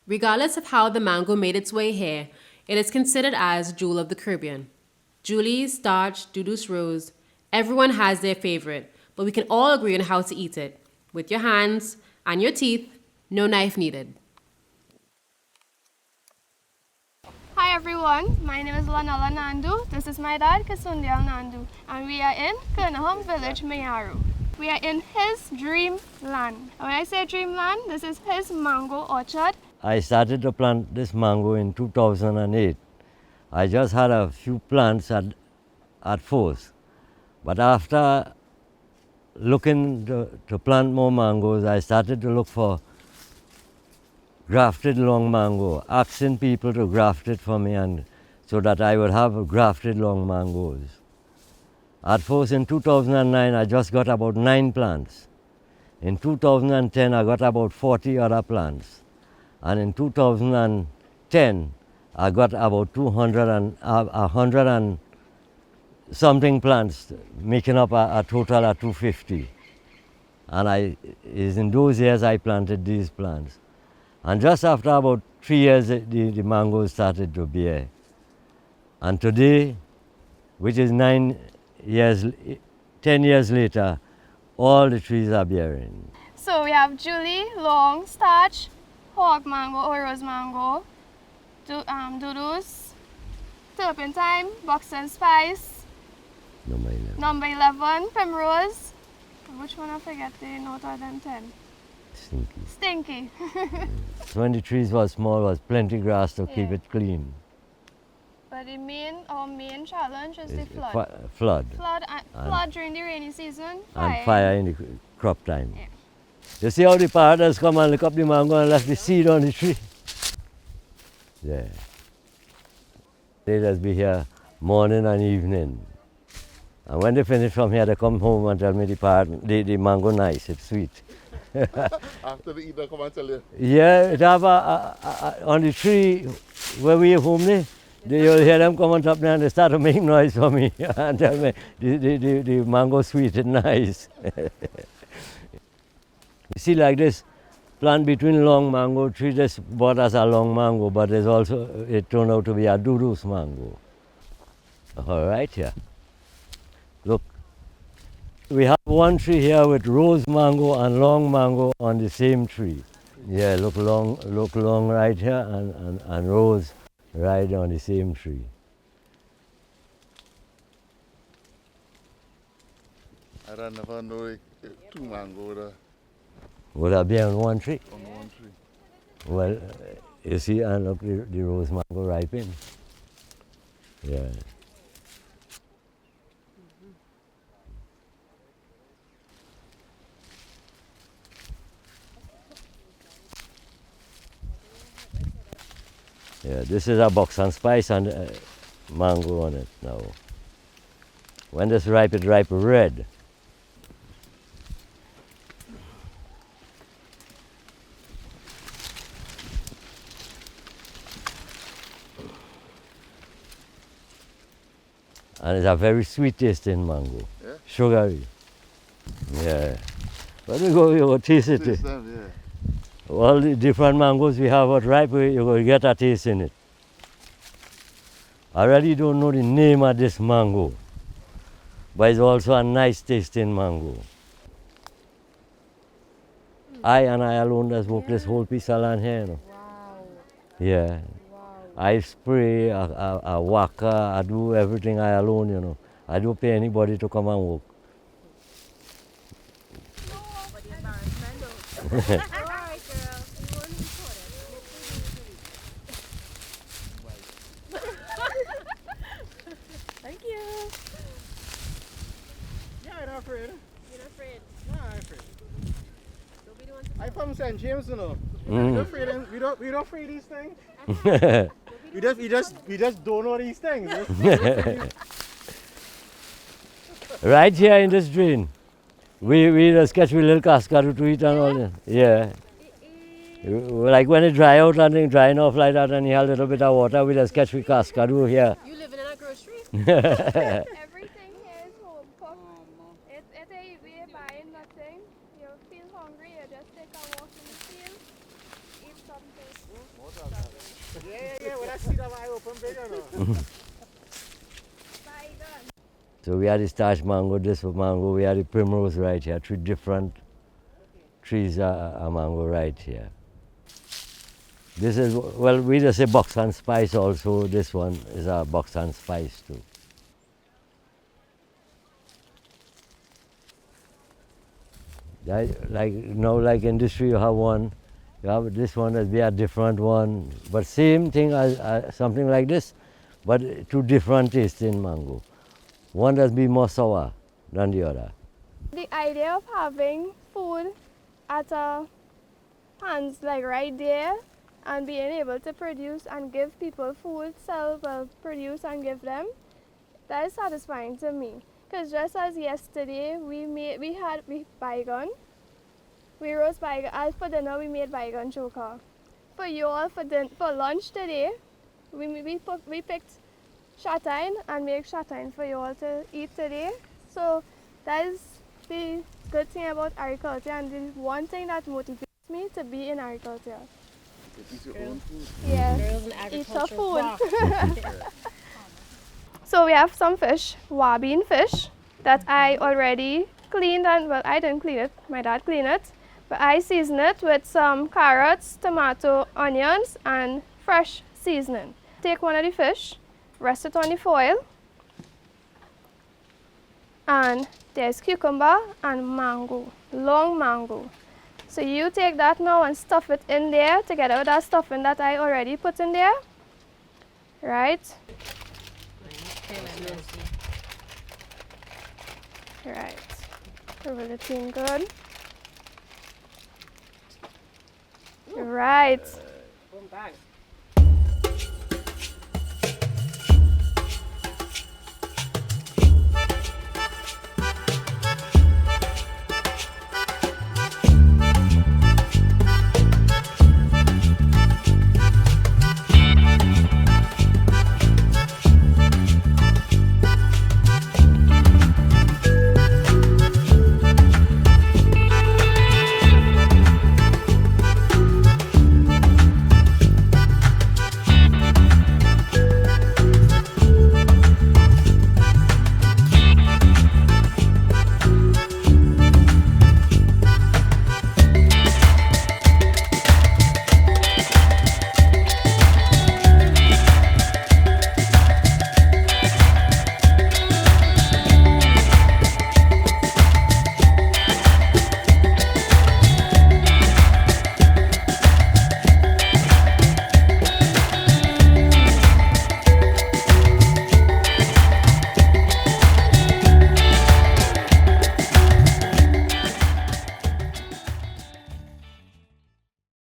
Regardless of how the mango made its way here, it is considered as Jewel of the Caribbean. Julie's, Starch, Dudu's Rose, everyone has their favorite, but we can all agree on how to eat it. With your hands and your teeth, no knife needed. Hi everyone, my name is Lanala Nandu. This is my dad, Kasundial Nandu, and we are in Kernahum Village, Mayaru. We are in his dream land. And when I say dream land, this is his mango orchard. I started to plant this mango in 2008. I just had a few plants at first, but after looking to plant more mangoes, I started to look for grafted long mango, asking people to graft it for me and so that I would have grafted long mangoes. At first in 2009, I just got about 9 plants. In 2010, I got about 40 other plants. And in 2010, I got about 100 and something plants, making up a total of 250. And is in those years I planted these plants. And just after about 3 years, the mangoes started to bear. And today, which is 9 years, 10 years later, all the trees are bearing. So we have Julie, Long, Starch, Hawk Mango, or Rose Mango, Dudu's, Turpentine, Box and Spice, number 11, Primrose. Which one I forget the note of them 10? Stinky. When the trees were small, was plenty grass to keep it clean. But our main challenge is the flood. Flood. Flood during the rainy season. And fire in the crop time. Yeah. You see how the parrots come and lick up the mango and left the seed on the tree? Yeah. They just be here morning and evening. And when they finish from here, they come home and tell me the mango nice, it's sweet. After they eat, they come and tell you. Yeah, it have on the tree where we home there, you'll hear them come on top there and they start to make noise for me and tell me the mango sweet and nice. You see like this plant between long mango tree just bought us a long mango, but there's also, it turned out to be a Dudu's mango. All right, here. Look, we have one tree here with rose mango and long mango on the same tree. Yeah, look long right here and rose right on the same tree. I don't never know two mango there Would that be on one tree? on one tree. Well, you see, and look, the rose mango ripen. Yeah. Yeah, this is a box and spice and mango on it now. When this ripe, it ripe red. And it's a very sweet tasting mango. Yeah? Sugary. Yeah. When you go taste it. Taste them, yeah. All the different mangoes we have at ripe, you will get a taste in it. I really don't know the name of this mango, but it's also a nice tasting mango. I alone just work this whole piece of land here. You know. Wow. Yeah. Wow. I spray, I whacker, I do everything I alone, you know. I don't pay anybody to come and work. Thank you. Yeah, I'm not afraid. You're not afraid. No, I'm afraid. Don't be the one to I'm from St. James, you know. Mm. We don't afraid these things. We just don't know these things. Right here in this drain, we just catch a little cascade to eat and all that. Yeah. Like when it dry out and thing drying off like that and you have a little bit of water, we just catch with cascade here. You living in a grocery? Everything here is home cooked. It ain't we buying nothing. You feel hungry, you just take a walk in the field, eat something. Yeah, when I see that eye open big enough. So we had the starch mango, this mango, we had the primrose right here, 3 different trees are mango right here. This is, well, we just say box and spice also, this one is a box and spice too. Like now, like industry, you have one, you have this one, will be a different one, but same thing as something like this, but 2 different tastes in mango. One does be more sour than the other. The idea of having food at our hands, like right there, and being able to produce and give people food, produce and give them, that is satisfying to me. Because just as yesterday we had bygone, we roast bygone. As for dinner we made bygone choker. For you all for lunch today, we picked shatine and make shatine for you all to eat today. So that is the good thing about agriculture, and the one thing that motivates me to be in agriculture. Eat your own food. Yes, Girls in eat your agriculture food. So we have some fish, wabine fish, that I already cleaned, and well, I didn't clean it, my dad cleaned it, but I seasoned it with some carrots, tomato, onions, and fresh seasoning. Take one of the fish, rest it on the foil, and there's cucumber and mango, long mango. So you take that now and stuff it in there together with that stuffing that I already put in there, right? Right, roll it in good. Right. Boom, bang.